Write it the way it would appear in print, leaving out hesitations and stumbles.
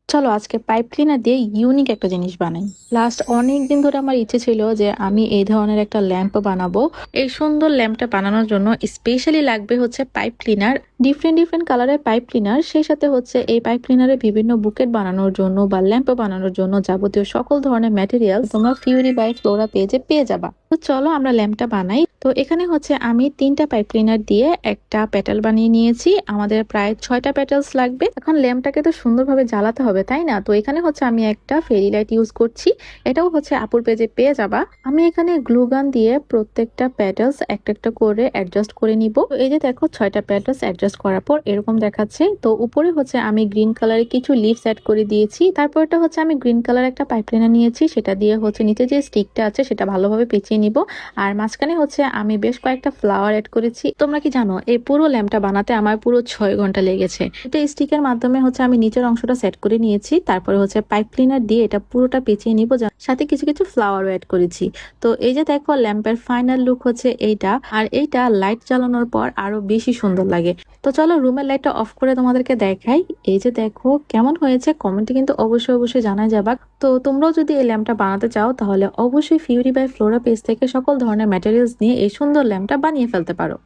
চলো আজকে pipe cleaner দিয়ে ইউনিক একটা জিনিস বানাই। লাস্ট অনেক দিন ধরে আমার ইচ্ছে ছিল যে আমি এই ধরনের একটা ল্যাম্প বানাবো। এই সুন্দর ল্যাম্পটা বানানোর জন্য স্পেশালি লাগবে হচ্ছে পাইপ ক্লিনার, ডিফারেন্ট ডিফারেন্ট কালারের পাইপ ক্লিনার। সেই সাথে হচ্ছে এই পাইপ ক্লিনারের বিভিন্ন বুকেট বানানোর জন্য বা ল্যাম্প বানানোর জন্য যাবতীয় সকল ধরনের ম্যাটেরিয়াল তোমরা ফিউরি বাই ফ্লোরা পেজে পেয়ে যাবা। তো চলো আমরা ল্যাম্পটা বানাই। তো এখানে হচ্ছে আমি 3টা পাইপ ক্লিনার দিয়ে একটা পেটাল বানিয়ে নিয়েছি। আমাদের প্রায় 6টা পেটালস লাগবে। এখন ল্যাম্পটাকে তো সুন্দরভাবে জ্বালাতে হবে, তাই না? তো এখানে হচ্ছে আমি একটা ফেরি লাইট ইউজ করছি। এটাও হচ্ছে আপুর পেজে পেয়ে যাবা। আমি এখানে গ্লু গান দিয়ে প্রত্যেকটা পেটালস একটা একটা করে অ্যাডজাস্ট করে নিব। তো এই যে দেখো 6টা পেটালস অ্যাডজাস্ট করার পর এরকম দেখাচ্ছে। তো উপরে হচ্ছে আমি গ্রিন কালারে কিছু লিভস অ্যাড করে দিয়েছি। তারপরটা হচ্ছে আমি গ্রিন কালার একটা পাইপ ক্লিনার নিয়েছি, সেটা দিয়ে হচ্ছে নিচে যে স্টিকটা আছে সেটা ভালোভাবে পেঁচিয়ে নিব। আর মাঝখানে হচ্ছে আমি বেশ কয়েকটা ফ্লাওয়ার এড করেছি। তোমরা কি জানো এই পুরো ল্যাম্পটা বানাতে আমার পুরো 6 ঘন্টা লেগেছে। এটা স্টিকের মাধ্যমে হচ্ছে আমি নিচের অংশটা সেট করে নিয়েছি। তারপরে হচ্ছে পাইপ ক্লিনার দিয়ে এটা পুরোটা পেঁচিয়ে নিব, সাথে কিছু কিছু ফ্লাওয়ারও অ্যাড করেছি। তো এই যে দেখো ল্যাম্পের ফাইনাল লুক হচ্ছে এইটা। আর এইটা লাইট জ্বালানোর পর আরো বেশি সুন্দর লাগে। তো চলো রুমের লাইটটা অফ করে তোমাদেরকে দেখাই। এই যে দেখো কেমন হয়েছে, কমেন্টে কিন্তু অবশ্যই অবশ্যই জানাই যাবা। তো তোমরাও যদি এই ল্যাম্পটা বানাতে চাও তাহলে অবশ্যই ফিউরি বাই ফ্লোরা পেজ থেকে সকল ধরনের ম্যাটেরিয়ালস নিয়ে এই সুন্দর ল্যাম্পটা বানিয়ে ফেলতে পারো।